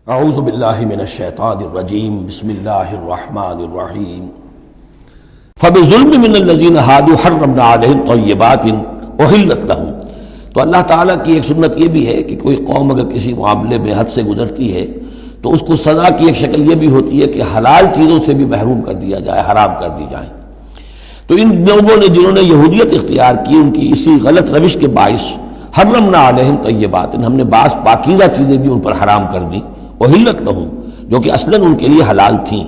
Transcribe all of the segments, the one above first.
اعوذ باللہ من الشیطان الرجیم بسم اللہ الرحمن الرحیم فبظلم من الذین ہادوا حرمنا علیہم طیبات احلت لہم۔ تو اللہ تعالیٰ کی ایک سنت یہ بھی ہے کہ کوئی قوم اگر کسی معاملے میں حد سے گزرتی ہے تو اس کو سزا کی ایک شکل یہ بھی ہوتی ہے کہ حلال چیزوں سے بھی محروم کر دیا جائے، حرام کر دی جائیں۔ تو ان لوگوں نے جنہوں نے یہودیت اختیار کی، ان کی اسی غلط روش کے باعث حرمنا علیہم طیبات، ہم نے بعض پاکیزہ چیزیں بھی ان پر حرام کر دیں، احلت لہم، جو کہ اصلاً ان کے لیے حلال تھیں۔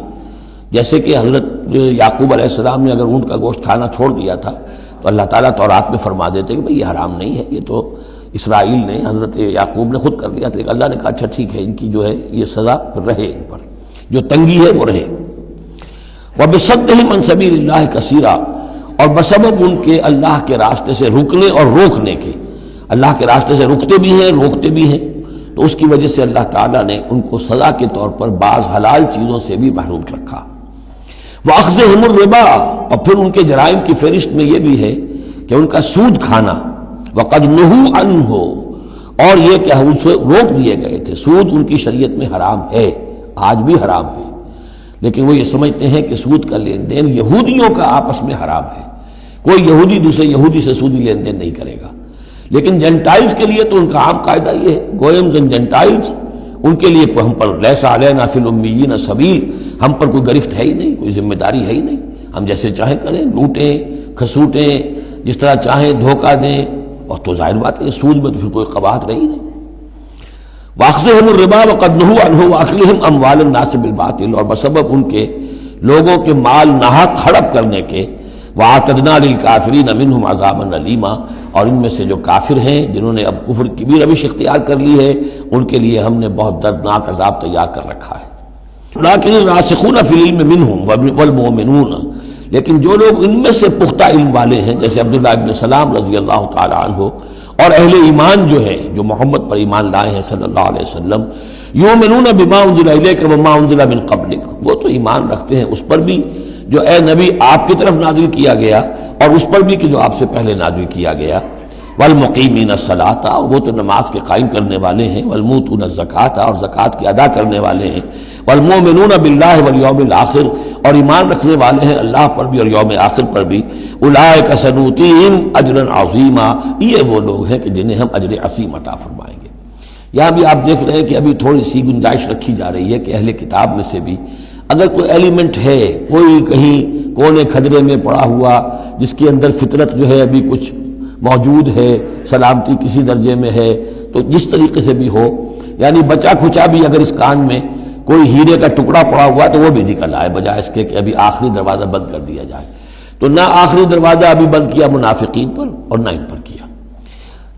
جیسے کہ حضرت یعقوب علیہ السلام نے اگر اونٹ کا گوشت کھانا چھوڑ دیا تھا تو اللہ تعالیٰ تورات میں فرما دیتے کہ بھئی یہ حرام نہیں ہے، یہ تو اسرائیل نے، حضرت یعقوب نے خود کر دیا تھا۔ اللہ نے کہا اچھا ٹھیک ہے، ان کی جو ہے یہ سزا رہے، ان پر جو تنگی ہے وہ رہے۔ وَبِصَدِّهِمْ عَنْ سَبِيلِ اللَّهِ كَثِيرًا، اور بسبب ان کے اللہ کے راستے سے رکنے اور روکنے کے، اللہ کے راستے سے رکتے بھی ہیں روکتے بھی ہیں، تو اس کی وجہ سے اللہ تعالیٰ نے ان کو سزا کے طور پر بعض حلال چیزوں سے بھی محروم رکھا۔ وَأَخْذِهِمُ الرِّبَا، اور پھر ان کے جرائم کی فہرست میں یہ بھی ہے کہ ان کا سود کھانا، وَقَدْ نُهُوا عَنْهُ، اور یہ کہ ہم اسے روک دیے گئے تھے۔ سود ان کی شریعت میں حرام ہے، آج بھی حرام ہے، لیکن وہ یہ سمجھتے ہیں کہ سود کا لین دین یہودیوں کا آپس میں حرام ہے، کوئی یہودی دوسرے یہودی سے سودی لین دین نہیں کرے گا۔ لیکن جنٹائلز کے لیے تو ان کا عام قاعدہ یہ ہے، گوئمز اینڈ جنٹائلز، ان کے لیے ہم پر لیس علینا فی الامیین سبیل، ہم پر کوئی گرفت ہے ہی نہیں، کوئی ذمہ داری ہے ہی نہیں، ہم جیسے چاہیں کریں، لوٹیں کھسوٹیں، جس طرح چاہیں دھوکہ دیں، اور تو ظاہر بات ہے سود میں تو پھر کوئی قباحت رہی نہیں۔ وَأَخْذِهِمُ الرِّبَا وَقَدْ نُهُوا عَنْهُ وَأَكْلِهِمْ أَمْوَالَ النَّاسِ بِالْبَاطِلِ، اور بسبب ان کے لوگوں کے مال ناحق ہڑپ کرنے کے، وَأَعْتَدْنَا لِلْكَافِرِينَ مِنْهُمْ عَذَابًا أَلِيمًا، اور ان میں سے جو کافر ہیں، جنہوں نے اب کفر کی بھی روش اختیار کر لی ہے، ان کے لیے ہم نے بہت دردناک عذاب تیار کر رکھا ہے۔ لَٰكِنِ الرَّاسِخُونَ فِي الْعِلْمِ مِنْهُمْ وَالْمُؤْمِنُونَ، لیکن جو لوگ ان میں سے پختہ علم والے ہیں، جیسے عبداللہ ابن سلام رضی اللہ تعالی عنہ، اور اہل ایمان جو ہے، جو محمد پر ایمان لائے ہیں صلی اللہ علیہ وسلم، یؤمنون بما انزل الیک وما انزل من قبلک، وہ تو ایمان رکھتے ہیں اس پر بھی جو اے نبی آپ کی طرف نازل کیا گیا، اور اس پر بھی کہ جو آپ سے پہلے نازل کیا گیا۔ والمقیمین الصلاۃ، وہ تو نماز کے قائم کرنے والے ہیں، والموتون الزکاۃ، اور زکوٰۃ کی ادا کرنے والے ہیں، والمؤمنون باللہ والیوم الآخر، اور ایمان رکھنے والے ہیں اللہ پر بھی اور یوم آخر پر بھی۔ اولئک سنؤتیہم اجرا عظیما، یہ وہ لوگ ہیں کہ جنہیں ہم اجر عظیم عطا فرمائیں گے۔ یہاں بھی آپ دیکھ رہے ہیں کہ ابھی تھوڑی سی گنجائش رکھی جا رہی ہے کہ اہل کتاب میں سے بھی اگر کوئی ایلیمنٹ ہے، کوئی کہیں کونے کھدرے میں پڑا ہوا جس کے اندر فطرت جو ہے ابھی کچھ موجود ہے، سلامتی کسی درجے میں ہے، تو جس طریقے سے بھی ہو، یعنی بچا کھچا بھی اگر اس کان میں کوئی ہیرے کا ٹکڑا پڑا ہوا تو وہ بھی نکل آئے، بجائے اس کے کہ ابھی آخری دروازہ بند کر دیا جائے۔ تو نہ آخری دروازہ ابھی بند کیا منافقین پر اور نہ ان پر کیا۔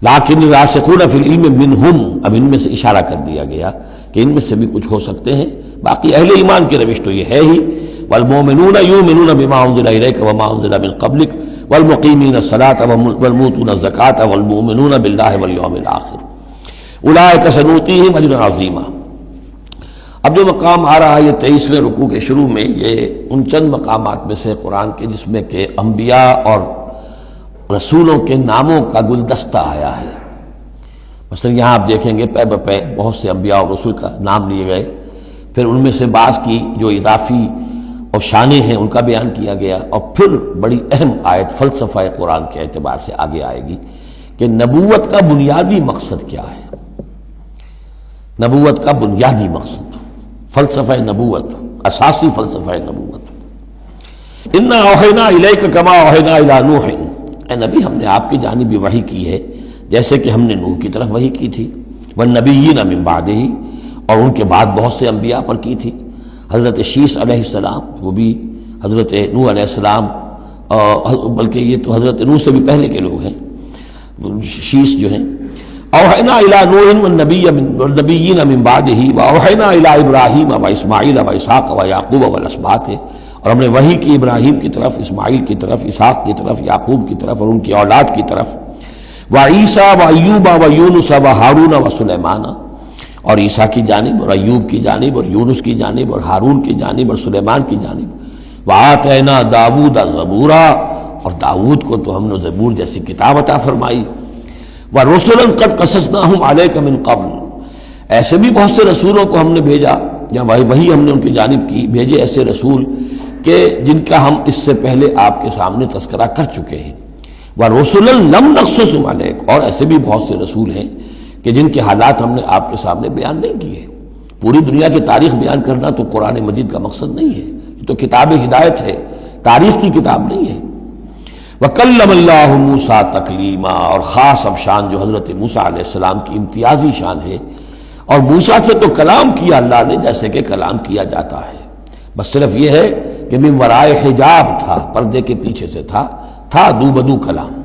لیکن الراسخون فی العلم منہم، اب ان میں سے اشارہ کر دیا گیا کہ ان میں سے بھی کچھ ہو سکتے ہیں، باقی اہل ایمان کی روش تو یہ ہے ہی، والمؤمنون یؤمنون بما انزل الیک وما انزل من قبلک والمقیمین الصلاۃ والموتون الزکاۃ والمؤمنون باللہ والیوم الآخر اولئک سنؤتیہم اجرا عظیما۔ اب جو مقام آ رہا ہے یہ 23ویں رکوع کے شروع میں، یہ ان چند مقامات میں سے قرآن کے جس میں کہ انبیاء اور رسولوں کے ناموں کا گلدستہ آیا ہے۔ مثلا یہاں آپ دیکھیں گے پے بپے بہت سے انبیاء اور رسول کا نام لیے گئے، پھر ان میں سے بعض کی جو اضافی اور شانیں ہیں ان کا بیان کیا گیا، اور پھر بڑی اہم آیت فلسفہ قرآن کے اعتبار سے آگے آئے گی کہ نبوت کا بنیادی مقصد کیا ہے۔ نبوت کا بنیادی مقصد، فلسفہ نبوت، اساسی فلسفہ نبوت۔ انا اوحینا الیک کما اوحینا الی نوح، اے نبی ہم نے آپ کی جانب وحی کی ہے جیسے کہ ہم نے نوح کی طرف وحی کی تھی، والنبیین من بعدہ، اور ان کے بعد بہت سے انبیاء پر کی تھی۔ حضرت شیس علیہ السلام، وہ بھی حضرت نوح علیہ السلام، بلکہ یہ تو حضرت نوح سے بھی پہلے کے لوگ ہیں، شیس جو ہیں۔ اوحینا الی نوح والنبیین من بعدہ واوحینا الی ابراہیم واسماعیل واسحاق ویعقوب والاسباط، اور ہم نے وحی کی ابراہیم کی طرف، اسماعیل کی طرف، اسحاق کی طرف، یعقوب کی طرف اور ان کی اولاد کی طرف، وعیسیٰ وایوب ویونس وہارون وسلیمان، اور عیسیٰ کی جانب اور ایوب کی جانب اور یونس کی جانب اور ہارون کی جانب اور سلیمان کی جانب، وآتینا داود زبورا، اور داود کو تو ہم نے زبور جیسی کتاب عطا فرمائی، ورسلا قد قصصناہم علیک من قبل، ایسے بھی بہت سے رسولوں کو ہم نے بھیجا، یا وہی ہم نے ان کی جانب کی بھیجے ایسے رسول کہ جن کا ہم اس سے پہلے آپ کے سامنے تذکرہ کر چکے ہیں۔ وَرُسُلًا لَمْ نَقْصُصْهُمْ عَلَيْكَ، اور ایسے بھی بہت سے رسول ہیں کہ جن کے حالات ہم نے آپ کے سامنے بیان نہیں کیے۔ پوری دنیا کی تاریخ بیان کرنا تو قرآن مجید کا مقصد نہیں ہے، یہ تو کتاب ہدایت ہے، تاریخ کی کتاب نہیں ہے۔ وَكَلَّمَ اللَّهُ مُوسَىٰ تَكْلِيمًا، اور خاص اب شان جو حضرت موسیٰ علیہ السلام کی امتیازی شان ہے، اور موسیٰ سے تو کلام کیا اللہ نے جیسے کہ کلام کیا جاتا ہے، بس صرف یہ ہے کہ من ورائے حجاب تھا، پردے کے پیچھے سے تھا دو بدو کلام۔